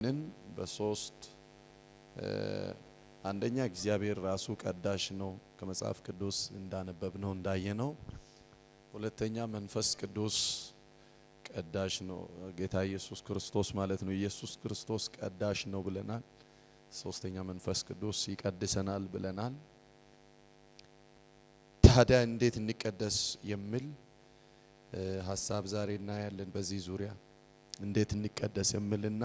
በሶስት አንደኛ እግዚአብሔር ራሱ ቀዳሽ ነው ከመጽሐፍ ቅዱስ እንዳነበብነው እንዳየነው። ሁለተኛ መንፈስ ቅዱስ ቀዳሽ ነው ጌታ ኢየሱስ ክርስቶስ ማለት ነው። ኢየሱስ ክርስቶስ ቀዳሽ ነው ብለናል። ሶስተኛ መንፈስ ቅዱስ ይቀድሰናል ብለናል። ታዲያ እንዴት እንቀደስ የሚል ሐሳብ ዛሬ እናያለን። በዚህ ዙሪያ እንዴት እንቀደስ የሚልና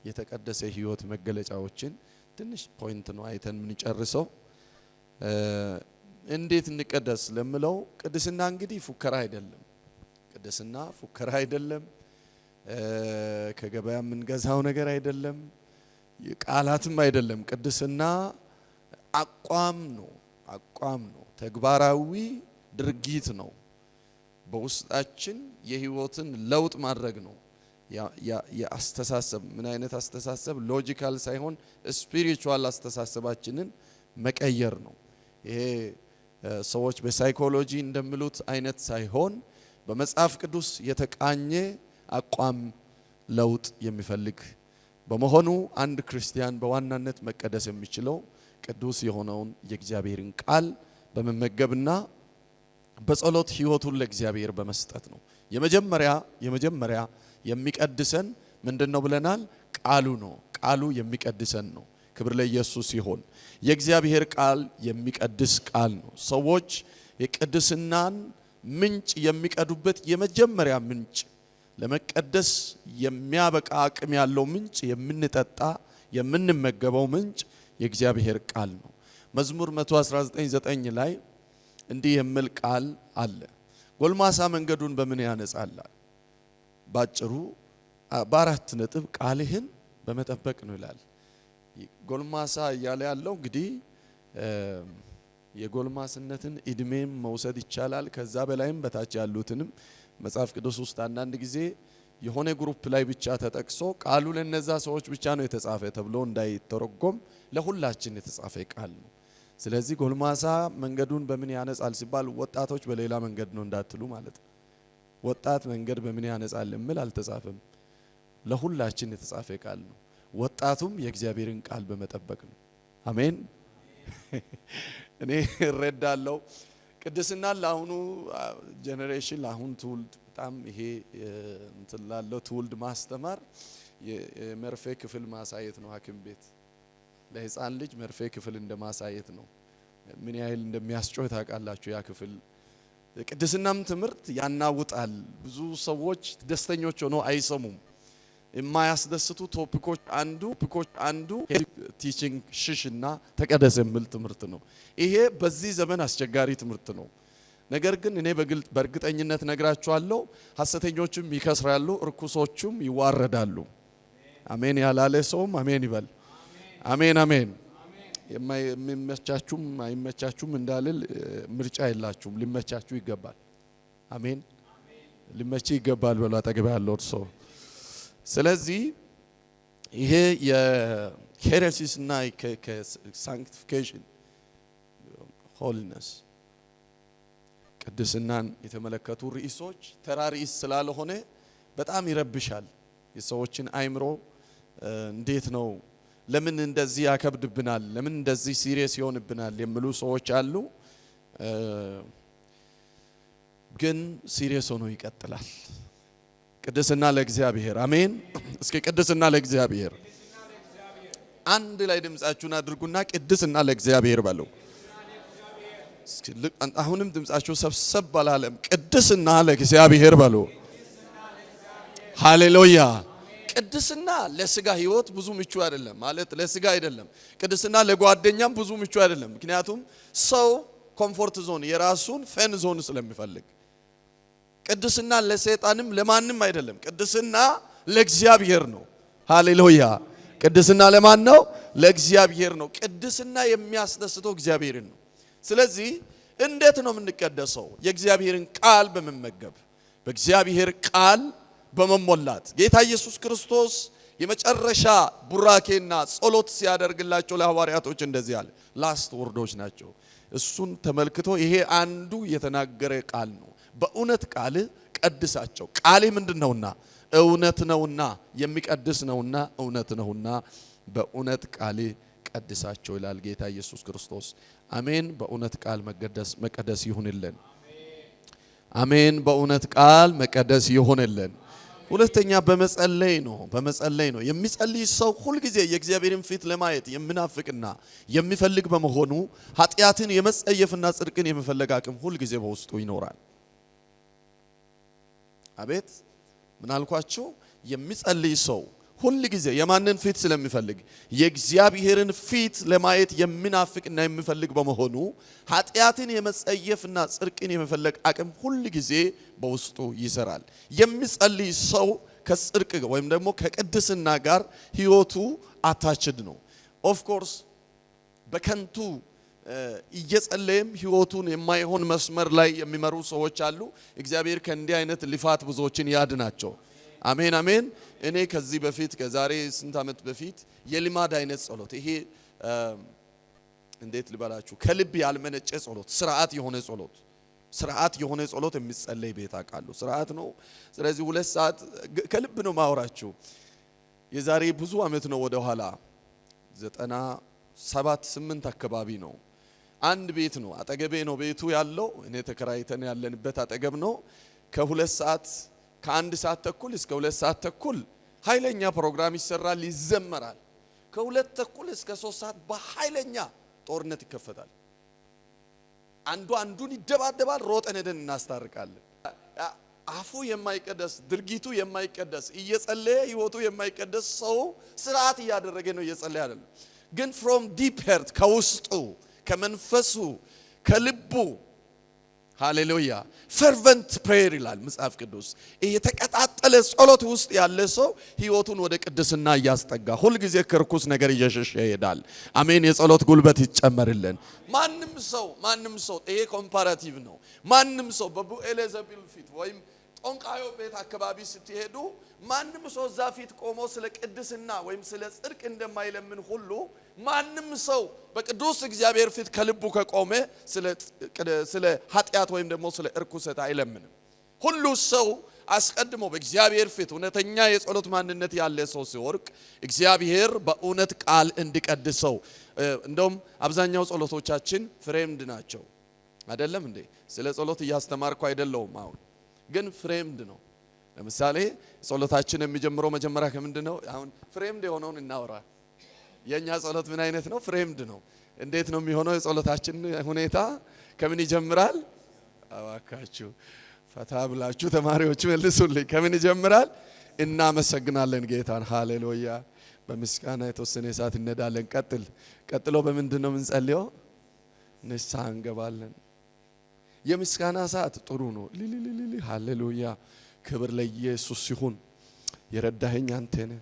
የተቀደሰ ህይወት መገለጫዎችን ትንሽ ፖይንት ነው አይተን ምን ጨርሰው እንዴት እንቀደስ ለምለው ቅድስና እንግዲህ ፉከራ አይደለም። ቅድስና ፉከራ አይደለም። ከገበያ የምንገዛው ነገር አይደለም። ቃላትም አይደለም። ቅድስና አቋም ነው። ተግባራዊ ድርጊት ነው። በውስጣችን የህይወትን ለውጥ ማድረግ ነው። የአስተሳሰብ ምን አይነት አስተሳሰብ? ሎጂካል ሳይሆን ስፒሪቹዋል አስተሳሰባችንን መቀየር ነው። ይሄ ሰዎች በሳይኮሎጂ እንደሚሉት አይነት ሳይሆን በመጽሐፍ ቅዱስ የተቃኘ አቋም ለውጥ የሚፈልግ በመሆኑ አንድ ክርስቲያን በዋናነት መቀደስ የሚችለው ቅዱስ የሆነውን የእግዚአብሔርን ቃል በመመገብና በጸሎት ህይወቱን ለእግዚአብሔር በመስጠት ነው። የመጀመሪያ የሚቀድሰን ምንድነው ብለናል? ቃሉ ነው። ቃሉ የሚቀድሰን ነው። ክብር ለኢየሱስ ይሁን። የእግዚአብሔር ቃል የሚቀድስ ቃል ነው። ሰዎች የቅድስናን ምንጭ የሚቀዱበት የመጀመሪያ ምንጭ ለመቀደስ የሚያበቃ አቅም ያለው ምንጭ የምንጠጣ የምንመገበው ምንጭ የእግዚአብሔር ቃል ነው። መዝሙር 119:9 ላይ እንዲህ የሚል ቃል አለ። ጎልማሳ መንገዱን በምን ያነጻል? ባጭሩ በአራት ነጥብ ቃልህን በመጠበቅ ነው ይላል። ጎልማሳ እያለ ያለው እንግዲህ የጎልማስነትን እድሜም መውሰድ ይቻላል። ከዛ በላይም በታች ያሉትንም መጽሐፍ ቅዱስ ውስጥ አንዳንድ ጊዜ የሆነ ግሩፕ ላይ ብቻ ተጠቅሶ ቃሉ ለነዛ ሰዎች ብቻ ነው የተጻፈ ተብሎ እንዳይተረጎም ለሁላችን የተጻፈ ቃል ነው። ስለዚህ ጎልማሳ መንገዱን በምን ያነጻል ሲባል ወጣቶች በሌላ መንገድ ነው እንዳትሉ ማለት ነው። ወጣት መንገድ በምን ያነጻል የሚል አልተጻፈም። ለሁላችን የተጻፈ ቃል ነው። ወጣቱም የእግዚአብሔርን ቃል በመጠበቅ ነው። አሜን። እኔ እረዳለሁ ቅድስና ለአሁኑ ጄኔሬሽን ለአሁን ትውልድ በጣም ይሄ እንትን ላለው ትውልድ ማስተማር የመርፌ ክፍል ማሳየት ነው። ሐኪም ቤት ለህፃን ልጅ መርፌ ክፍል እንደማሳየት ነው። ምን ያህል እንደሚያስጮህ ታውቃላችሁ? ያ ክፍል ቅድስናም ትምህርት ያናውጣል። ብዙ ሰዎች ደስተኞች ሆነው አይሰሙም። የማያስደስቱ ቶፒኮች አንዱ ቲቺንግ ሽሽና ተቀደስ የሚል ትምህርት ነው። ይሄ በዚህ ዘመን አስቸጋሪ ትምህርት ነው። ነገር ግን እኔ በእርግጠኝነት ነግራችኋለሁ፣ ሐሰተኞችም ይከስራሉ፣ እርኩሶችም ይዋረዳሉ። አሜን ያላለ ሰውም አሜን ይበል። አሜን አሜን። የሚመቻችሁም አይመቻችሁም እንዳልል ምርጫ የላችሁም። ሊመቻችሁ ይገባል። አሜን። ሊመች ይገባል ብሎ አጠገብ ያለው ሰው። ስለዚህ ይሄ የሄሬሲስ እና ከሳንክቲፊኬሽን ሆሊነስ ቅድስናን የተመለከቱ ርዕሶች ተራ ርዕስ ስላልሆነ በጣም ይረብሻል የሰዎችን አይምሮ። እንዴት ነው? ለምን እንደዚህ ያከብድብናል? ለምን እንደዚህ ሲሪየስ ይሆንብናል የሚሉ ሰዎች አሉ። ግን ሲሪየስ ሆኖ ይቀጥላል። ቅድስና ለእግዚአብሔር አሜን። እስኪ ቅድስና ለእግዚአብሔር አንድ ላይ ድምጻችሁን አድርጉና ቅድስና ለእግዚአብሔር በሉ። አሁንም ድምጻችሁ ሰብሰብ ባላለም ቅድስና ለእግዚአብሔር በሉ። ሃሌሉያ። ቅድስና ለስጋ ህይወት ብዙ ምቹ አይደለም ማለት ለስጋ አይደለም። ቅድስና ለጓደኛም ብዙ ምቹ አይደለም። ምክንያቱም ሰው ኮምፎርት ዞን የራሱን ፈን ዞን ስለሚፈልግ። ቅድስና ለሰይጣንም ለማንም አይደለም። ቅድስና ለእግዚአብሔር ነው። ሃሌሉያ። ቅድስና ለማን ነው? ለእግዚአብሔር ነው። ቅድስና የሚያስደስተው እግዚአብሔርን ነው። ስለዚህ እንዴት ነው የምንቀደሰው? የእግዚአብሔርን ቃል በመመገብ በእግዚአብሔር ቃል በመሞላት። ጌታ ኢየሱስ ክርስቶስ የመጨረሻ ቡራኬና ጸሎት ሲያደርግላቸው ለሐዋርያቶች እንደዚህ አለ። ላስት ወርዶች ናቸው። እሱን ተመልክቶ ይሄ አንዱ የተናገረ ቃል ነው። በእውነት ቃል ቀድሳቸው። ቃሌ ምንድነውና እውነት ነውና የሚቀድስ ነውና እውነት ነውና በእውነት ቃል ቀድሳቸው ይላል ጌታ ኢየሱስ ክርስቶስ። አሜን። በእውነት ቃል መቀደስ ይሁንልን። አሜን። በእውነት ቃል መቀደስ ይሁንልን። ሁለተኛ በመጸለይ ነው። የሚጸልይ ሰው ሁሉ ጊዜ የእግዚአብሔርን ፊት ለማየት የሚናፍቅና የሚፈልግ በመሆኑ ኃጢአትን የመጸየፍና ጽድቅን የመፈለግ አቅም ሁሉ ጊዜ በውስጡ ይኖራል። አቤት ምን አልኳችሁ? የሚጸልይ ሰው ሁሉ ጊዜ የማንን ፊት ስለሚፈልግ? የእግዚአብሔርን ፊት ለማየት የሚናፍቅና የሚፈልግ በመሆኑ ኃጢአትን የመጸየፍና ጽድቅን የመፈለግ አቅም ሁሉ ጊዜ በውስጡ ይሰራል። የሚጸልይ ሰው ከጽድቅ ወይም ደግሞ ከቅድስና ጋር ህይወቱ አታችድ ነው። ኦፍ ኮርስ በከንቱ እየጸለየም ህይወቱን የማይሆን መስመር ላይ የሚመሩ ሰዎች አሉ። እግዚአብሔር ከእንዲህ አይነት ልፋት ብዙዎችን ያድናቸው። አሜን አሜን። እኔ ከዚህ በፊት ከዛሬ ስንት ዓመት በፊት የልማድ አይነት ጸሎት፣ ይሄ እንዴት ልበላችሁ፣ ከልብ ያልመነጨ ጸሎት፣ ስርዓት የሆነ ጸሎት የሚጸለይ ቤት አውቃለሁ። ስርዓት ነው። ስለዚህ 2 ሰዓት ከልብ ነው ማወራችሁ። የዛሬ ብዙ ዓመት ነው ወደ ኋላ 97-8 አካባቢ ነው። አንድ ቤት ነው አጠገቤ ነው ቤቱ ያለው። እኔ ተከራይተን ያለንበት አጠገብ ነው። ከ2 ሰዓት ከ1 ሰዓት ተኩል እስከ 2 ሰዓት ተኩል ኃይለኛ ፕሮግራም ይሰራል፣ ይዘመራል። ከ2 ተኩል እስከ 3 ሰዓት በኃይለኛ ጦርነት ይከፈታል። አንዱን ይደባደባል። ሮጠን ሄደን እናስታርቃለን። አፉ የማይቀደስ ድርጊቱ የማይቀደስ እየጸለየ ህይወቱ የማይቀደስ ሰው ስርዓት እያደረገ ነው፣ እየጸለየ አይደለም። ግን from deep heart ከውስጡ ከመንፈሱ ከልቡ ሃሌሉያ fervent prayer ይላል መጽሐፍ ቅዱስ። ይሄ የተቀጣጠለ ጸሎት ውስጥ ያለ ሰው ህይወቱን ወደ ቅድስና እያስጠጋ ሁሉ ጊዜ ከርኩስ ነገር እየሸሸ ይሄዳል። አሜን። የጸሎት ጉልበት ይጨመርልን። ማንም ሰው ይሄ ኮምፓራቲቭ ነው። ማንም ሰው በቡኤልዜቡል ፊት ወይም ጦንቃዮ ቤት አካባቢ ስትሄዱ ማንም ሰው እዛ ፊት ቆሞ ስለ ቅድስና ወይም ስለ ጽድቅ እንደማይለምን ሁሉ ማንም ሰው በቅዱስ እግዚአብሔር ፊት ከልቡ ከቆመ ስለ ኃጢአት ወይም ደግሞ ስለ እርኩሰት አይለምንም። ሁሉ ሰው አስቀድሞ በእግዚአብሔር ፊት እውነተኛ የጸሎት ማንነት ያለ ሰው ሲወርቅ እግዚአብሔር በእውነት ቃል እንዲቀድሰው። እንደውም አብዛኛው ጸሎቶቻችን ፍሬምድ ናቸው አይደለም እንዴ? ስለ ጸሎት እያስተማርኩ አይደለሁም አሁን ግን ፍሬምድ ነው። ለምሳሌ ጸሎታችን የሚጀምረው መጀመሪያ ከምንድነው? አሁን ፍሬምድ የሆነውን እናወራ። የኛ ጸሎት ምን አይነት ነው? ፍሬምድ ነው። እንዴት ነው የሚሆነው? የጸሎታችን ሁኔታ ከምን ይጀምራል? አዋካችሁ ፈታ ብላችሁ ተማሪዎች መልሱልኝ። ከምን ይጀምራል? እናመሰግናለን ጌታን። ሃሌሉያ። በምስጋና የተወሰነ ሰዓት እንሄዳለን። ቀጥሎ በምንድነው የምንጸልየው? ንስሐ እንገባለን። የምስጋና ሰዓት ጥሩ ነው። ሃሌሉያ ክብር ለኢየሱስ ይሁን። የረዳኸኝ አንተ ነህ።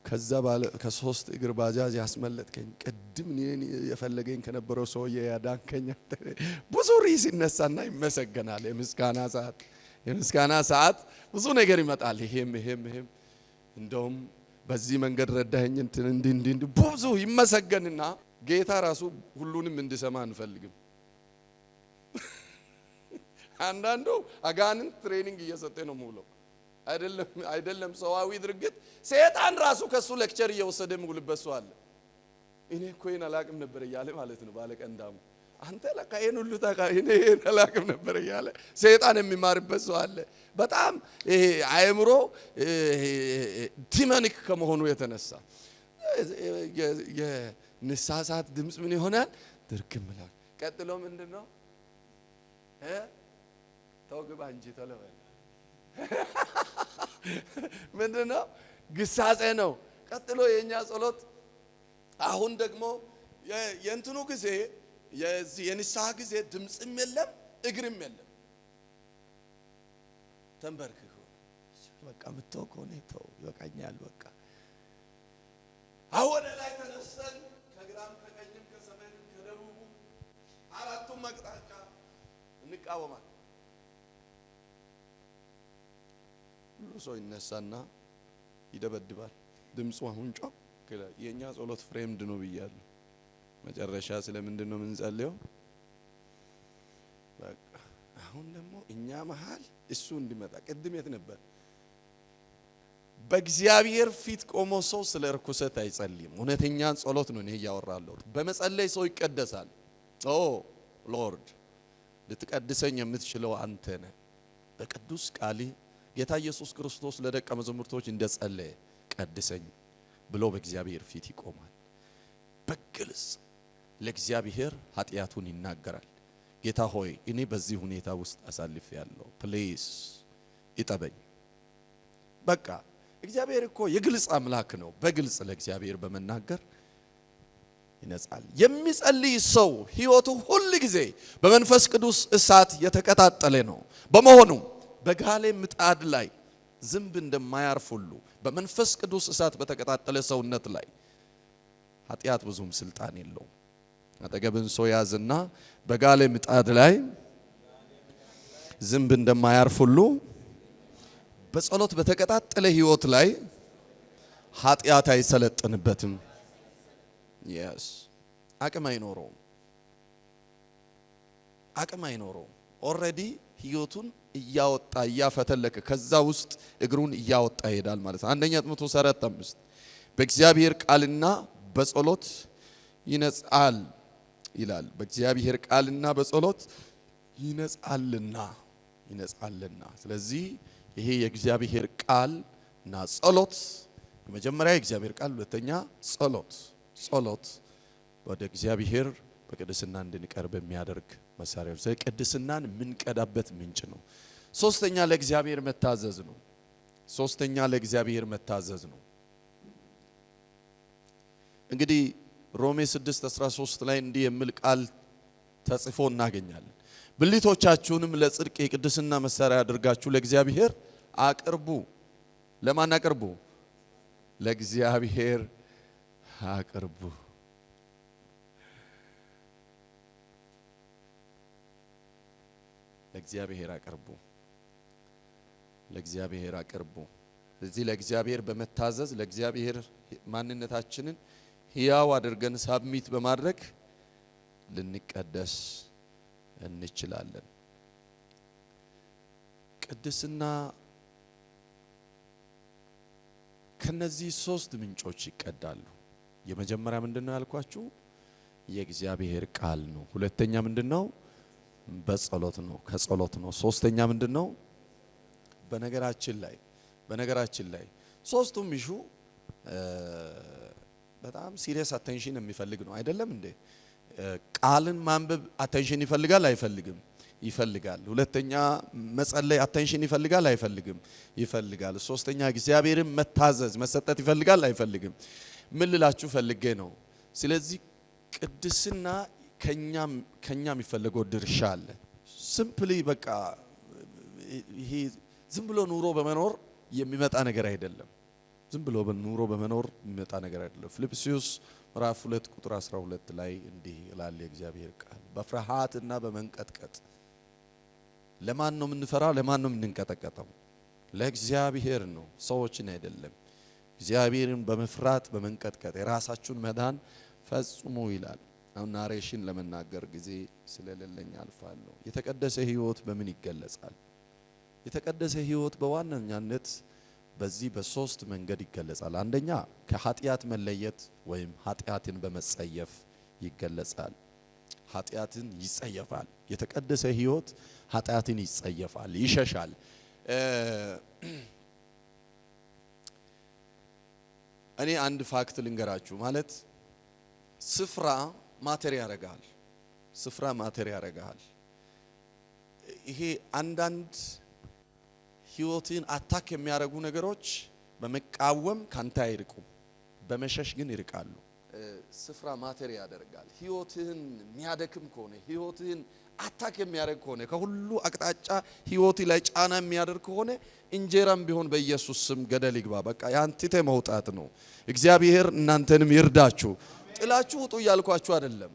ከዛ ከ3 እግር ባጃጅ ያስመለጥከኝ፣ ቅድም እኔን የፈለገኝ ከነበረው ሰውዬ ያዳንከኝ አንተ ነህ። ብዙ ርዕስ ይነሳና ይመሰገናል። የምስጋና ሰዓት ብዙ ነገር ይመጣል። ይሄም እንደውም በዚህ መንገድ ረዳኸኝ እንዲህ ብዙ ይመሰገንና ጌታ ራሱ ሁሉንም እንዲሰማ አንፈልግም። አንዳንዱ አጋንንት ትሬኒንግ እየሰጠ ነው ሙሉ አይደለም ሰዋዊ ድርጊት ሰይጣን ራሱ ከሱ ሌክቸር እየወሰደ ሙሉበት ሰው አለ። እኔ እኮ ይሄን አላቅም ነበር እያለ ማለት ነው። ባለቀንዳሙ አንተ ለካ ይሄን ሁሉ እኔ ይሄን አላቅም ነበር እያለ ሰይጣን የሚማርበት ሰው አለ። በጣም ይሄ አእምሮ ዲሞኒክ ከመሆኑ የተነሳ የንስሐ ሰዓት ድምጽ ምን ይሆናል? ድርግም ይላል። ቀጥሎ ምንድነው? ተውግባ እንጂ ተለበ ምንድነው? ግሳጼ ነው። ቀጥሎ የኛ ጸሎት አሁን ደግሞ የእንትኑ ጊዜ የንስሐ ጊዜ ድምጽም የለም እግርም የለም። ተንበርክኮ በቃ ምትወቆ ነው ተው ይበቃኛል በቃ። አሁን ላይ ተነስተን ከግራም ከቀኝም ከሰሜንም ከደቡብ አራቱም አቅጣጫ እንቃወማለን። ሁሉ ሰው ይነሳና ይደበድባል። ድምጹ አሁን ጮክ ይላል። የኛ ጸሎት ፍሬምድ ነው ብያለሁ። መጨረሻ ስለምንድን ነው የምንጸልየው? በቃ አሁን ደግሞ እኛ መሃል እሱ እንዲመጣ። ቅድም የት ነበር? በእግዚአብሔር ፊት ቆሞ ሰው ስለ ርኩሰት አይጸልይም። እውነተኛ ጸሎት ነው እኔ ያወራለሁ። በመጸለይ ሰው ይቀደሳል። ኦ ሎርድ ልትቀድሰኝ የምትችለው አንተ ነህ። በቅዱስ ቃል ጌታ ኢየሱስ ክርስቶስ ለደቀ መዛሙርቶች እንደጸለየ ቀድሰኝ ብሎ በእግዚአብሔር ፊት ይቆማል። በግልጽ ለእግዚአብሔር ኃጢያቱን ይናገራል። ጌታ ሆይ እኔ በዚህ ሁኔታ ውስጥ አሳልፌያለሁ፣ ፕሊዝ ይጠበኝ። በቃ እግዚአብሔር እኮ የግልጽ አምላክ ነው። በግልጽ ለእግዚአብሔር በመናገር ይነጻል። የሚጸልይ ሰው ሕይወቱ ሁሉ ጊዜ በመንፈስ ቅዱስ እሳት የተቀጣጠለ ነው። በመሆኑ በጋለ ምጣድ ላይ ዝንብ እንደማያርፍ ሁሉ በመንፈስ ቅዱስ እሳት በተቀጣጠለ ሰውነት ላይ ኃጢያት ብዙም ስልጣን የለውም። አጠገብን ሰው ያዝና በጋለ ምጣድ ላይ ዝንብ እንደማያርፍ ሁሉ በጸሎት በተቀጣጠለ ሕይወት ላይ ኃጢያት አይሰለጥንበትም። yes አቅም አይኖረውም። ኦሬዲ ሕይወቱን እያወጣ እያፈተለከ ከዛ ውስጥ እግሩን እያወጣ ይሄዳል ማለት ነው። አንደኛ ጢሞቴዎስ 4:5 በእግዚአብሔር ቃልና በጸሎት ይነጻል ይላል። በእግዚአብሔር ቃልና በጸሎት ይነጻልና። ስለዚህ ይሄ የእግዚአብሔር ቃልና ጸሎት የመጀመሪያ የእግዚአብሔር ቃል፣ ሁለተኛ ጸሎት ወደ እግዚአብሔር በቅድስና እንድንቀርብ የሚያደርግ መሳሪያ ነው። ቅድስናን የምንቀዳበት ምንጭ ነው። ሶስተኛ ለእግዚአብሔር መታዘዝ ነው። እንግዲህ ሮሜ 6:13 ላይ እንዲህ የሚል ቃል ተጽፎ እናገኛለን። ብልቶቻችሁንም ለጽድቅ የቅድስና መሳሪያ አድርጋችሁ ለእግዚአብሔር አቅርቡ። ለማን አቅርቡ? ለእግዚአብሔር አቅርቡ። ለእግዚአብሔር አቅርቡ። እዚህ ለእግዚአብሔር በመታዘዝ ለእግዚአብሔር ማንነታችንን ሕያው አድርገን ሳብሚት በማድረግ ልንቀደስ እንችላለን። ቅድስና ከነዚህ ሶስት ምንጮች ይቀዳሉ። የመጀመሪያ ምንድነው ያልኳችሁ? የእግዚአብሔር ቃል ነው። ሁለተኛ ምንድነው? በጸሎት ነው፣ ከጸሎት ነው። ሶስተኛ ምንድነው? በነገራችን ላይ ሶስቱም ይሹ በጣም ሲሪየስ አቴንሽን የሚፈልግ ነው። አይደለም እንዴ? ቃልን ማንበብ አቴንሽን ይፈልጋል አይፈልግም? ይፈልጋል። ሁለተኛ መጸለይ አቴንሽን ይፈልጋል አይፈልግም? ይፈልጋል። ሶስተኛ እግዚአብሔርን መታዘዝ መሰጠት ይፈልጋል አይፈልግም? ምን ልላችሁ ፈልጌ ነው። ስለዚህ ቅድስና ከኛ የሚፈልገው ድርሻ አለ። ሲምፕሊ በቃ ይሄ ዝም ብሎ ኑሮ በመኖር የሚመጣ ነገር አይደለም። ፊልጵስዩስ ምዕራፍ 2 ቁጥር 12 ላይ እንዲህ ይላል የእግዚአብሔር ቃል፣ በፍርሃትና በመንቀጥቀጥ። ለማን ነው የምንፈራው? ለማን ነው የምንንቀጠቀጠው? ለእግዚአብሔር ነው፣ ሰዎችን አይደለም። እግዚአብሔርን በመፍራት በመንቀጥቀጥ የራሳችሁን መዳን ፈጽሙ ይላል። አሁን ናሬሽን ለመናገር ጊዜ ስለሌለኝ አልፋለሁ። የተቀደሰ ሕይወት በምን ይገለጻል? የተቀደሰ ሕይወት በዋነኛነት በዚህ በሶስት መንገድ ይገለጻል። አንደኛ ከኃጢያት መለየት ወይም ኃጢያትን በመጸየፍ ይገለጻል። ኃጢያትን ይጸየፋል። የተቀደሰ ሕይወት ኃጢያትን ይጸየፋል፣ ይሸሻል። እኔ አንድ ፋክት ልንገራችሁ። ማለት ስፍራ ማተር ያረጋል። ይሄ አንዳንድ ሕይወትን አታክ የሚያረጉ ነገሮች በመቃወም ካንተ አይርቁም፣ በመሸሽ ግን ይርቃሉ። ስፍራ ማተር ያደርጋል። ሕይወትህን የሚያደክም ከሆነ ሕይወትህን አታክ የሚያደርግ ከሆነ ከሁሉ አቅጣጫ ሕይወት ላይ ጫና የሚያደርግ ከሆነ እንጀራም ቢሆን በኢየሱስ ስም ገደል ይግባ። በቃ ያንተ መውጣት ነው። እግዚአብሔር እናንተንም ይርዳችሁ። ጥላችሁ ውጡ እያልኳችሁ አይደለም።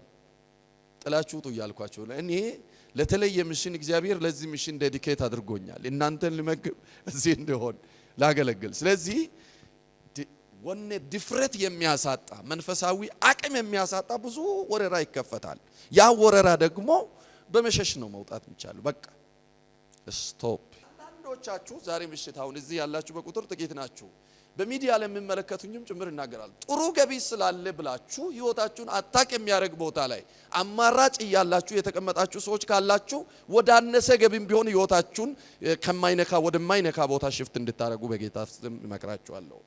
እኔ ለተለየ ሚሽን እግዚአብሔር ለዚህ ሚሽን ዴዲኬት አድርጎኛል። እናንተን ልመግብ እዚህ እንደሆን ላገለግል። ስለዚህ ወኔ ድፍረት የሚያሳጣ መንፈሳዊ አቅም የሚያሳጣ ብዙ ወረራ ይከፈታል። ያ ወረራ ደግሞ በመሸሽ ነው መውጣት የሚቻለው። በቃ ስቶፕ። አንዳንዶቻችሁ ዛሬ ምሽት አሁን እዚህ ያላችሁ በቁጥር ጥቂት ናችሁ። በሚዲያ ላይ የሚመለከቱኝም ጭምር እናገራለሁ። ጥሩ ገቢ ስላለ ብላችሁ ህይወታችሁን አታክ የሚያደርግ ቦታ ላይ አማራጭ እያላችሁ የተቀመጣችሁ ሰዎች ካላችሁ ወደ አነሰ ገቢም ቢሆን ህይወታችሁን ከማይነካ ወደማይነካ ቦታ ሽፍት እንድታረጉ በጌታ ስም እመክራችኋለሁ።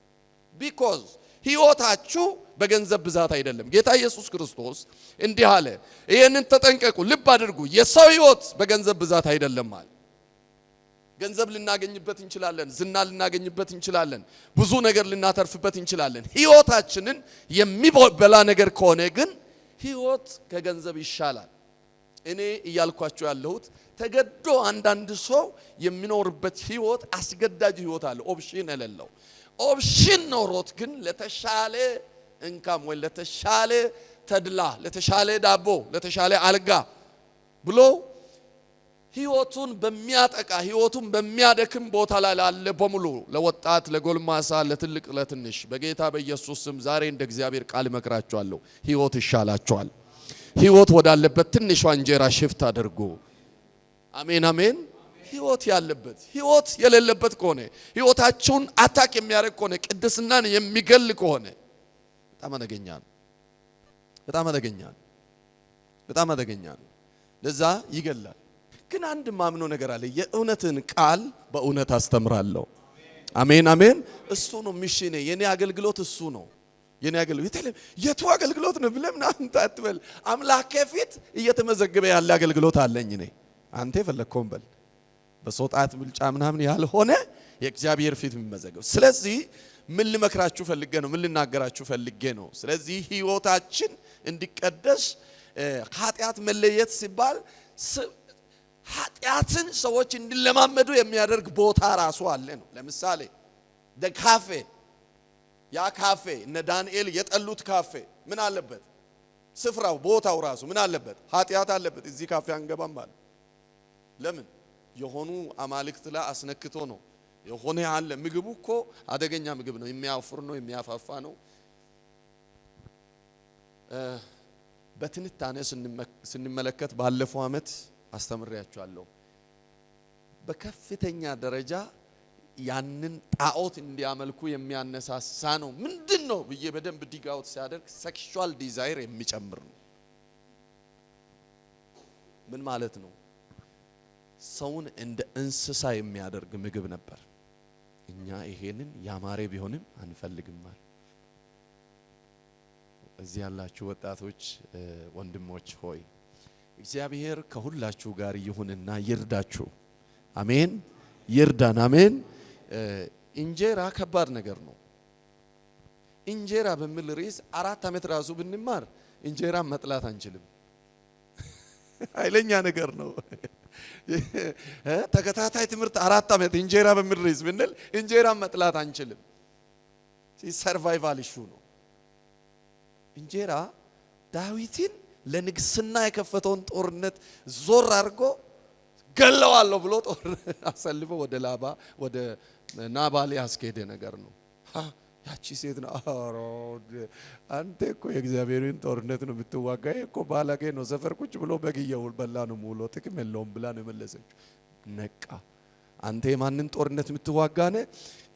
ቢኮዝ ህይወታችሁ በገንዘብ ብዛት አይደለም። ጌታ ኢየሱስ ክርስቶስ እንዲህ አለ፣ ይሄንን ተጠንቀቁ፣ ልብ አድርጉ፣ የሰው ህይወት በገንዘብ ብዛት አይደለም አለ። ገንዘብ ልናገኝበት እንችላለን፣ ዝና ልናገኝበት እንችላለን፣ ብዙ ነገር ልናተርፍበት እንችላለን። ህይወታችንን የሚበላ ነገር ከሆነ ግን ህይወት ከገንዘብ ይሻላል። እኔ እያልኳችሁ ያለሁት ተገዶ አንዳንድ ሰው የሚኖርበት ህይወት አስገዳጅ ህይወት አለ፣ ኦፕሽን የሌለው። ኦፕሽን ኖሮት ግን ለተሻለ እንካም ወይ ለተሻለ ተድላ፣ ለተሻለ ዳቦ፣ ለተሻለ አልጋ ብሎ ህይወቱን በሚያጠቃ ህይወቱን በሚያደክም ቦታ ላይ ላለ በሙሉ ለወጣት፣ ለጎልማሳ፣ ለትልቅ፣ ለትንሽ በጌታ በኢየሱስ ስም ዛሬ እንደ እግዚአብሔር ቃል እመክራችኋለሁ። ህይወት ይሻላችኋል። ህይወት ወዳለበት ትንሿ እንጀራ ሽፍት አድርጉ። አሜን አሜን። ህይወት ያለበት ህይወት የሌለበት ከሆነ ህይወታችሁን አታክ የሚያደርግ ከሆነ ቅድስናን የሚገል ከሆነ በጣም አደገኛ ነው። በጣም አደገኛ ነው። በጣም አደገኛ ነው። ለዛ ይገላል። ግን አንድ ማምኖ ነገር አለ። የእውነትን ቃል በእውነት አስተምራለሁ። አሜን አሜን። እሱ ነው ሚሽኔ፣ የኔ አገልግሎት እሱ ነው። የኔ አገልግሎት የቱ አገልግሎት ነው ብለህ ምናምን አትበል። አምላኬ ፊት እየተመዘገበ ያለ አገልግሎት አለኝ እኔ። አንተ የፈለግከውን በል። በሶጣት ብልጫ ምናምን ያልሆነ የእግዚአብሔር ፊት የሚመዘገብ። ስለዚህ ምን ልመክራችሁ ፈልጌ ነው? ምን ልናገራችሁ ፈልጌ ነው? ስለዚህ ህይወታችን እንዲቀደስ ኃጢአት መለየት ሲባል ኃጢአትን ሰዎች እንዲለማመዱ የሚያደርግ ቦታ ራሱ አለ ነው። ለምሳሌ ካፌ፣ ያ ካፌ እነ ዳንኤል የጠሉት ካፌ ምን አለበት? ስፍራው ቦታው ራሱ ምን አለበት? ኃጢአት አለበት። እዚህ ካፌ አንገባም አለ። ለምን? የሆኑ አማልክት ላይ አስነክቶ ነው። የሆነ አለ። ምግቡ እኮ አደገኛ ምግብ ነው። የሚያፍር ነው፣ የሚያፋፋ ነው። በትንታኔ ስንመለከት ባለፈው ዓመት አስተምሬያችኋለሁ። በከፍተኛ ደረጃ ያንን ጣዖት እንዲያመልኩ የሚያነሳሳ ነው። ምንድነው ብዬ በደንብ ዲጋውት ሲያደርግ ሴክሹዋል ዲዛይር የሚጨምር ነው። ምን ማለት ነው? ሰውን እንደ እንስሳ የሚያደርግ ምግብ ነበር። እኛ ይሄንን ያማረ ቢሆንም አንፈልግም ማለት። እዚህ ያላችሁ ወጣቶች ወንድሞች ሆይ እግዚአብሔር ከሁላችሁ ጋር ይሁንና ይርዳችሁ። አሜን። ይርዳን። አሜን። እንጀራ ከባድ ነገር ነው። እንጀራ በሚል ርዕስ 4 ዓመት ራሱ ብንማር እንጀራ መጥላት አንችልም። ኃይለኛ ነገር ነው። ተከታታይ ትምህርት 4 ዓመት እንጀራ በሚል ርዕስ ብንል እንጀራ መጥላት አንችልም። ሰርቫይቫል ኢሹ ነው። እንጀራ ዳዊትን ለንግስና የከፈተውን ጦርነት ዞር አድርጎ ገለዋለሁ ብሎ ጦር አሰልፎ ወደ ላባ ወደ ናባል ያስኬደ ነገር ነው። ያቺ ሴት ነው አንተ እኮ የእግዚአብሔርን ጦርነት ነው የምትዋጋ፣ እኮ ባላጌ ነው፣ ሰፈር ቁጭ ብሎ በግየው በላ ነው ሙሉ ጥቅም የለውም ብላ ነው የመለሰችው። ነቃ። አንተ የማንን ጦርነት የምትዋጋ ነህ?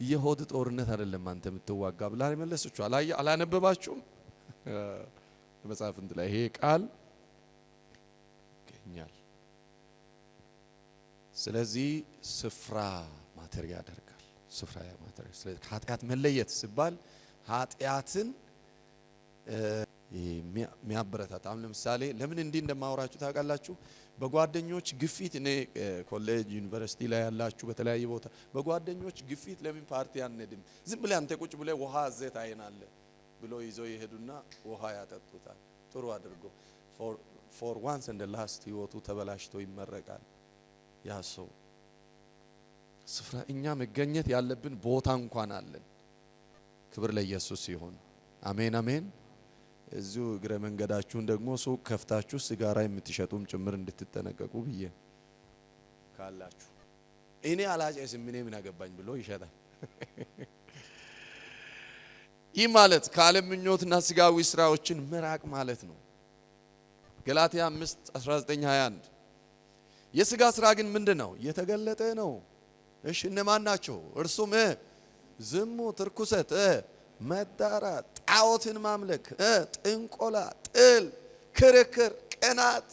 የሆድ ጦርነት አይደለም አንተ የምትዋጋ ብላ ነው የመለሰችው። አላነበባችሁም? መጽሐፍ እንት ላይ ይሄ ቃል ይገኛል። ስለዚህ ስፍራ ማተር ያደርጋል። ስፍራ ማተር። ስለዚህ ኃጢአት መለየት ሲባል ኃጢአትን የሚያበረታታ አሁን ለምሳሌ ለምን እንዲህ እንደማወራችሁ ታውቃላችሁ? በጓደኞች ግፊት እኔ ኮሌጅ ዩኒቨርሲቲ ላይ ያላችሁ በተለያየ ቦታ በጓደኞች ግፊት ለምን ፓርቲ አንሄድም? ዝም ብለህ አንተ ቁጭ ብለህ ውሃ ዘይት አይናለ ብሎ ይዘው ይሄዱና ውሃ ያጠጡታል። ጥሩ አድርጎ for once and the last ህይወቱ ተበላሽቶ ይመረቃል ያ ሰው። ስፍራ እኛ መገኘት ያለብን ቦታ እንኳን አለን። ክብር ለኢየሱስ ይሁን። አሜን አሜን። እዚሁ እግረ መንገዳችሁን ደግሞ ሱቅ ከፍታችሁ ሲጋራ የምትሸጡም ጭምር እንድትጠነቀቁ ብዬ ካላችሁ እኔ አላጨስም ምን አገባኝ ብሎ ይሸጣል። ይህ ማለት ከዓለም ምኞትና ስጋዊ ስራዎችን መራቅ ማለት ነው። ገላትያ 5:19-21 የስጋ ስራ ግን ምንድነው? የተገለጠ ነው። እሺ እነማን ናቸው? እርሱም ዝሙት፣ ርኩሰት፣ መዳራት፣ ጣዖትን ማምለክ፣ ጥንቆላ፣ ጥል፣ ክርክር፣ ቅናት፣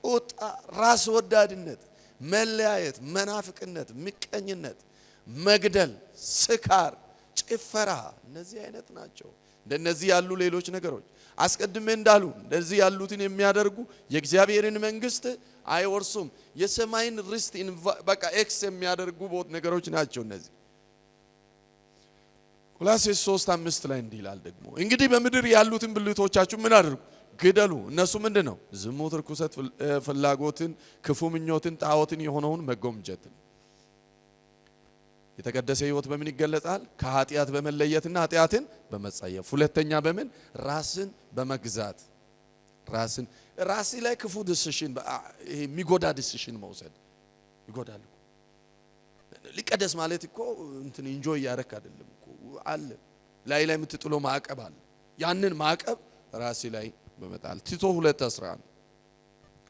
ቁጣ፣ ራስ ወዳድነት፣ መለያየት፣ መናፍቅነት፣ ምቀኝነት፣ መግደል፣ ስካር፣ ጭፈራ እነዚህ አይነት ናቸው። እንደነዚህ ያሉ ሌሎች ነገሮች አስቀድሜ እንዳሉ እንደዚህ ያሉትን የሚያደርጉ የእግዚአብሔርን መንግስት አይወርሱም። የሰማይን ርስት በቃ ኤክስ የሚያደርጉ ቦት ነገሮች ናቸው እነዚህ። ቆላስይስ 3:5 ላይ እንዲህ ይላል ደግሞ እንግዲህ በምድር ያሉትን ብልቶቻችሁ ምን አድርጉ? ግደሉ። እነሱ ምንድነው? ዝሙት፣ ርኩሰት፣ ፍላጎትን፣ ክፉ ምኞትን፣ ጣዖትን የሆነውን መጎምጀትን። የተቀደሰ ህይወት በምን ይገለጻል? ከኃጢአት በመለየትና ኃጢአትን በመጸየፍ። ሁለተኛ በምን? ራስን በመግዛት። ራስ ላይ ክፉ ዲሲሽን የሚጎዳ ዲሲሽን መውሰድ ይጎዳል። ሊቀደስ ማለት እኮ እንትን ኢንጆይ ያረክ አይደለም እኮ አለ ላይ የምትጥለው ማዕቀብ አለ። ያንን ማዕቀብ ራስ ላይ በመጣል ቲቶ 2:11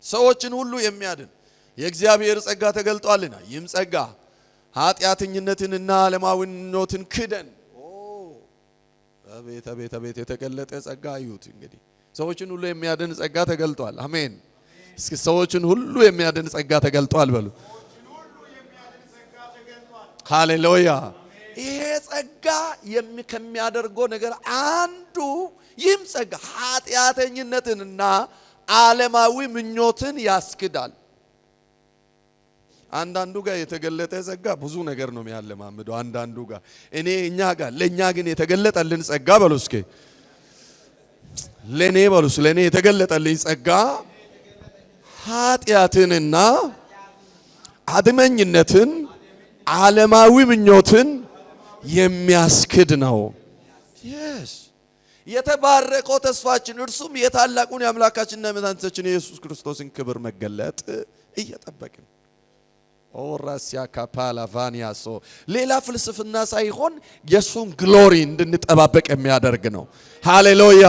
ሰዎችን ሁሉ የሚያድን የእግዚአብሔር ጸጋ ተገልጧልና ይህም ጸጋ ኃጢአተኝነትንና ዓለማዊነትን ክደን አቤት የተገለጠ ጸጋ ይሁት። እንግዲህ ሰዎችን ሁሉ የሚያድን ጸጋ ተገልጧል። አሜን። እስኪ ሰዎችን ሁሉ የሚያድን ጸጋ ተገልጧል በሉ። ሃሌሉያ። ይሄ ጸጋ ከሚያደርገው ነገር አንዱ ይህም ጸጋ ኃጢአተኝነትንና ዓለማዊ ምኞትን ያስክዳል። አንዳንዱ ጋር የተገለጠ ጸጋ ብዙ ነገር ነው የሚያለማምደው። አንዳንዱ ጋር እኛ ጋር ለኛ ግን የተገለጠልን ጸጋ በሉ እስኪ ለኔ በሉስ ለኔ የተገለጠልኝ ጸጋ ኃጢአትንና አድመኝነትን ዓለማዊ ምኞትን የሚያስክድ ነው። yes የተባረከው ተስፋችን እርሱም የታላቁን የአምላካችንና የመድኃኒታችን የኢየሱስ ክርስቶስን ክብር መገለጥ እየጠበቅን ኦራሲያ ካፓላ ቫኒያሶ ሌላ ፍልስፍና ሳይሆን የሱን ግሎሪ እንድንጠባበቅ የሚያደርግ ነው። ሃሌሉያ።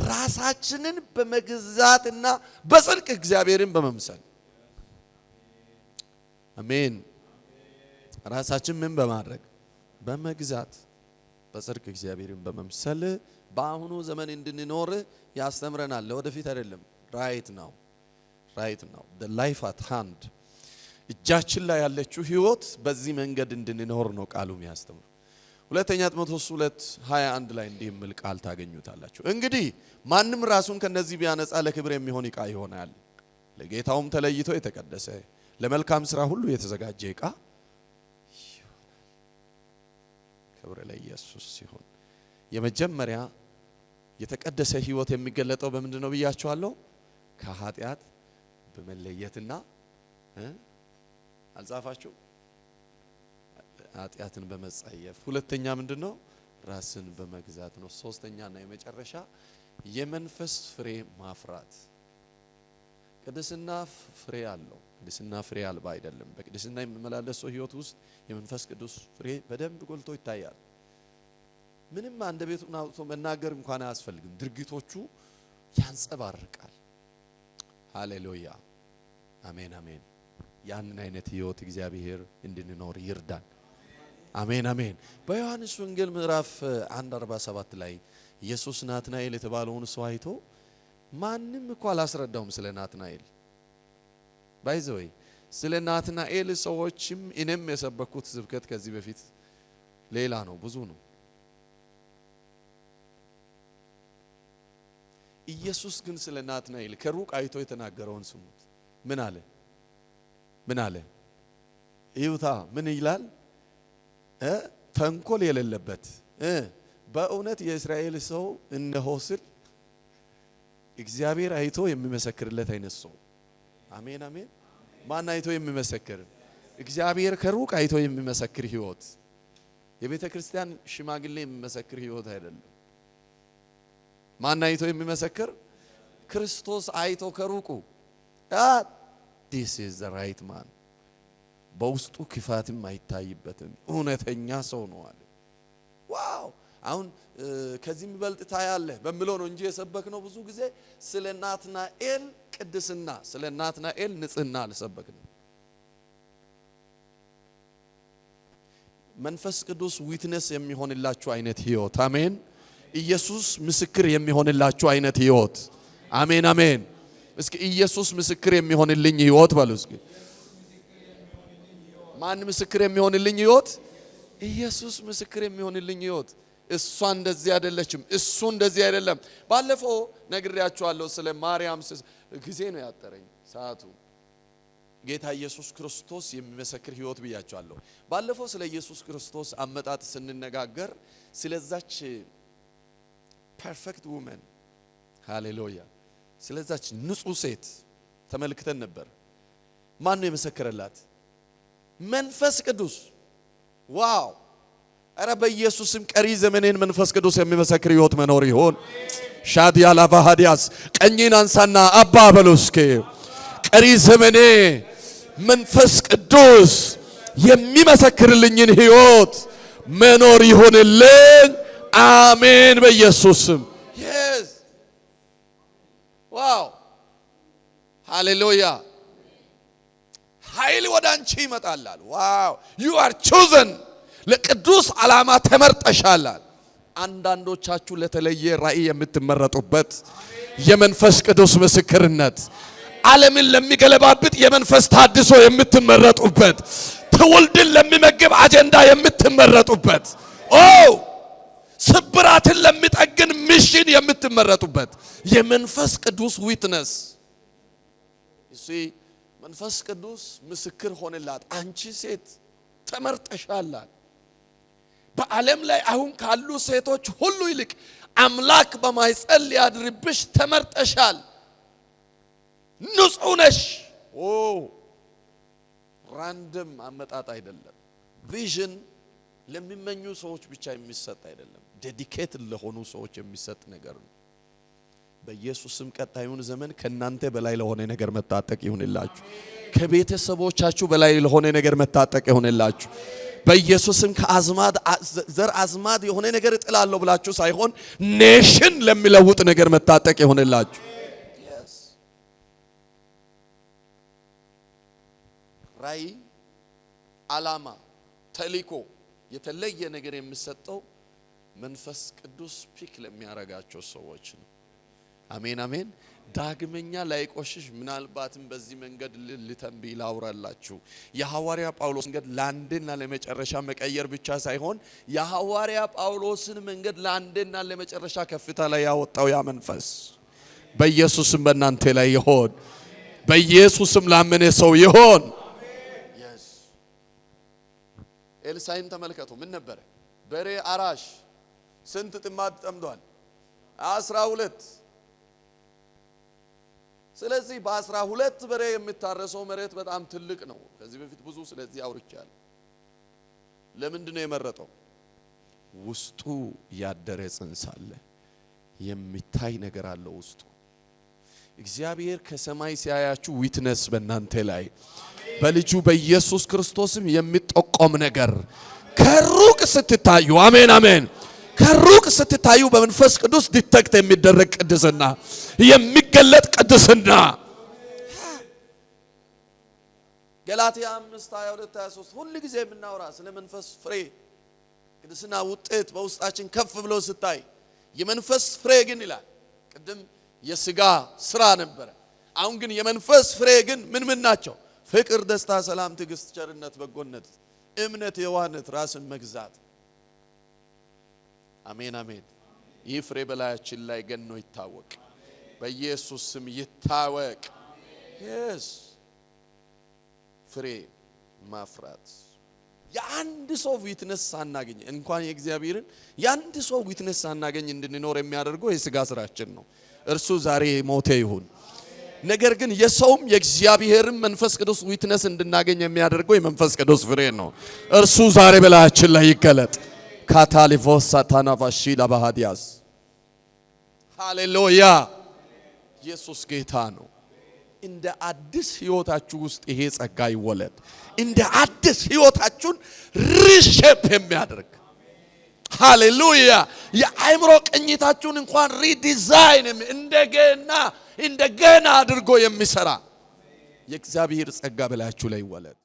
ራሳችንን በመግዛትና በጽድቅ እግዚአብሔርን በመምሰል አሜን። ራሳችን ምን በማድረግ በመግዛት በጽድቅ እግዚአብሔርን በመምሰል በአሁኑ ዘመን እንድንኖር ያስተምረናል። ለወደፊት አይደለም። ራይት ነው the life at hand እጃችን ላይ ያለችው ህይወት በዚህ መንገድ እንድንኖር ነው ቃሉ የሚያስተምር። ሁለተኛ ጢሞቴዎስ 2:21 ላይ እንዲህ የሚል ቃል ታገኙታላችሁ። እንግዲህ ማንም ራሱን ከነዚህ ቢያነጻ ለክብር የሚሆን ዕቃ ይሆናል፣ ለጌታውም ተለይቶ የተቀደሰ ለመልካም ሥራ ሁሉ የተዘጋጀ ዕቃ ይሆናል። ክብር ለኢየሱስ ሲሆን የመጀመሪያ የተቀደሰ ህይወት የሚገለጠው በምንድን ነው ብያችኋለሁ? ከኃጢአት በመለየትና አልጻፋችሁ ኃጢአትን በመጸየፍ። ሁለተኛ ምንድነው? ራስን በመግዛት ነው። ሶስተኛና የመጨረሻ የመንፈስ ፍሬ ማፍራት። ቅድስና ፍሬ አለው። ቅድስና ፍሬ አልባ አይደለም። በቅድስና የሚመላለሰው ህይወት ውስጥ የመንፈስ ቅዱስ ፍሬ በደንብ ጎልቶ ይታያል። ምንም አንደበቱን አውጥቶ መናገር እንኳን አያስፈልግም። ድርጊቶቹ ያንጸባርቃል። ሃሌሉያ አሜን አሜን። ያንን አይነት ህይወት እግዚአብሔር እንድንኖር ይርዳን። አሜን አሜን። በዮሐንስ ወንጌል ምዕራፍ 1:47 ላይ ኢየሱስ ናትናኤል የተባለውን ሰው አይቶ ማንም እኮ አላስረዳውም ስለ ናትናኤል። ባይዘይ ስለ ናትናኤል ሰዎችም እኔም የሰበኩት ስብከት ከዚህ በፊት ሌላ ነው፣ ብዙ ነው። ኢየሱስ ግን ስለ ናትናኤል ከሩቅ አይቶ የተናገረውን ስሙት። ምን አለ? ይውታ ምን ይላል? ተንኮል የሌለበት በእውነት የእስራኤል ሰው እነሆ ስል እግዚአብሔር አይቶ የሚመሰክርለት አይነት ሰው። አሜን አሜን። ማን አይቶ የሚመሰክር? እግዚአብሔር ከሩቅ አይቶ የሚመሰክር ህይወት። የቤተ ክርስቲያን ሽማግሌ የሚመሰክር ህይወት አይደለም። ማን አይቶ የሚመሰክር? ክርስቶስ አይቶ ከሩቁ this is the right man። በውስጡ ክፋትም አይታይበትም። እውነተኛ ሰው ነው አለ። ዋው! አሁን ከዚህ የሚበልጥ ታያለ በሚለው ነው እንጂ የሰበክነው ብዙ ጊዜ ስለ ናትናኤል ቅድስና፣ ስለ ናትናኤል ንጽህና አልሰበክንም። መንፈስ ቅዱስ ዊትነስ የሚሆንላችሁ አይነት ህይወት አሜን ኢየሱስ ምስክር የሚሆንላችሁ አይነት ህይወት አሜን አሜን እስኪ ኢየሱስ ምስክር የሚሆንልኝ ህይወት በሉ እስኪ ማን ምስክር የሚሆንልኝ ህይወት ኢየሱስ ምስክር የሚሆንልኝ ህይወት እሷ እንደዚህ አይደለችም እሱ እንደዚህ አይደለም ባለፈው ነግሬያችኋለሁ ስለ ማርያም ጊዜ ነው ያጠረኝ ሰዓቱ ጌታ ኢየሱስ ክርስቶስ የሚመሰክር ህይወት ብያችኋለሁ ባለፈው ስለ ኢየሱስ ክርስቶስ አመጣጥ ስንነጋገር ስለዛች ፐርፌክት ውመን ሃሌሉያ ስለዛች ንጹህ ሴት ተመልክተን ነበር ማን ነው የመሰከረላት መንፈስ ቅዱስ ዋው አረ በኢየሱስም ቀሪ ዘመኔን መንፈስ ቅዱስ የሚመሰክር ህይወት መኖር ይሁን ሻዲያ ላቫሃዲያስ ቀኝን አንሳና አባ በሉስከ ቀሪ ዘመኔ መንፈስ ቅዱስ የሚመሰክርልኝን ህይወት መኖር ይሁንልኝ አሜን በኢየሱስም yes ዋው ሃሌሉያ ኃይል ወዳንቺ ይመጣል ዋው you are chosen ለቅዱስ ዓላማ ተመርጠሻል አንዳንዶቻችሁ ለተለየ ራእይ የምትመረጡበት የመንፈስ ቅዱስ ምስክርነት ዓለምን ለሚገለባብጥ የመንፈስ ታድሶ የምትመረጡበት ትውልድን ለሚመግብ አጀንዳ የምትመረጡበት ኦ ስብራትን ለሚጠግን ሚሽን የምትመረጡበት የመንፈስ ቅዱስ ዊትነስ እሺ መንፈስ ቅዱስ ምስክር ሆነላት አንቺ ሴት ተመርጠሻል በዓለም ላይ አሁን ካሉ ሴቶች ሁሉ ይልቅ አምላክ በማይጸል ያድርብሽ ተመርጠሻል ንጹህ ነሽ ኦ ራንደም አመጣጥ አይደለም ቪዥን ለሚመኙ ሰዎች ብቻ የሚሰጥ አይደለም ዴዲኬት ለሆኑ ሰዎች የሚሰጥ ነገር ነው በኢየሱስም ቀጣዩን ዘመን ከናንተ በላይ ለሆነ ነገር መታጠቅ ይሁንላችሁ ከቤተሰቦቻችሁ በላይ ለሆነ ነገር መታጠቅ ይሁንላችሁ በኢየሱስም ከአዝማድ ዘር አዝማድ የሆነ ነገር እጥላለሁ ብላችሁ ሳይሆን ኔሽን ለሚለውጥ ነገር መታጠቅ ይሁንላችሁ ራይ ዓላማ ተልእኮ የተለየ ነገር የሚሰጠው መንፈስ ቅዱስ ፒክ ለሚያረጋቸው ሰዎች ነው አሜን አሜን ዳግመኛ ላይቆሽሽ ምናልባትም በዚህ መንገድ ልተንብይ ላውራላችሁ የሐዋርያ ጳውሎስ መንገድ ለአንድና ለመጨረሻ መቀየር ብቻ ሳይሆን የሐዋርያ ጳውሎስን መንገድ ለአንድና ለመጨረሻ ከፍታ ላይ ያወጣው ያ መንፈስ በኢየሱስም በእናንተ ላይ ይሆን በኢየሱስም ላመነ ሰው ይሆን ኤልሳዕን ተመልከቱ ምን ነበር በሬ አራሽ ስንት ጥማድ ጠምዷል 12 ስለዚህ በ12 በሬ የሚታረሰው መሬት በጣም ትልቅ ነው ከዚህ በፊት ብዙ ስለዚህ አውርቻለሁ ለምንድን ነው የመረጠው ውስጡ ያደረ ጽንስ አለ የሚታይ ነገር አለ ውስጡ እግዚአብሔር ከሰማይ ሲያያችሁ ዊትነስ በእናንተ ላይ በልጁ በኢየሱስ ክርስቶስም የሚጠቆም ነገር ከሩቅ ስትታዩ አሜን አሜን ከሩቅ ስትታዩ በመንፈስ ቅዱስ ዲቴክት የሚደረግ ቅድስና የሚገለጥ ቅድስና ገላትያ 5:22-23 ሁሉ ጊዜ የምናወራ ስለ መንፈስ ፍሬ ቅድስና ውጤት በውስጣችን ከፍ ብሎ ስታይ የመንፈስ ፍሬ ግን ይላል ቅድም የሥጋ ስራ ነበር አሁን ግን የመንፈስ ፍሬ ግን ምን ናቸው ፍቅር ደስታ ሰላም ትዕግስት ቸርነት በጎነት እምነት የዋህነት ራስን መግዛት አሜን አሜን ይህ ፍሬ በላያችን ላይ ገኖ ይታወቅ በኢየሱስ ስም ይታወቅ yes ፍሬ ማፍራት የአንድ ሰው ዊትነስ ሳናገኝ እንኳን የእግዚአብሔርን የአንድ ሰው ዊትነስ ሳናገኝ እንድንኖር የሚያደርገው የሥጋ ስራችን ነው እርሱ ዛሬ ሞተ ይሁን ነገር ግን የሰውም የእግዚአብሔርን መንፈስ ቅዱስ ዊትነስ እንድናገኝ የሚያደርገው የመንፈስ ቅዱስ ፍሬ ነው እርሱ ዛሬ በላያችን ላይ ይገለጥ ካታሊቮስ ሳታናቫሺ ላባሃዲያስ ሃሌሉያ ኢየሱስ ጌታ ነው እንደ አዲስ ህይወታችሁ ውስጥ ይሄ ጸጋ ይወለድ እንደ አዲስ ህይወታችሁን ሪሼፕ የሚያደርግ ሃሌሉያ የአይምሮ ቅኝታችሁን እንኳን ሪዲዛይን እንደገና አድርጎ የሚሰራ የእግዚአብሔር ጸጋ በላያችሁ ላይ ይወለድ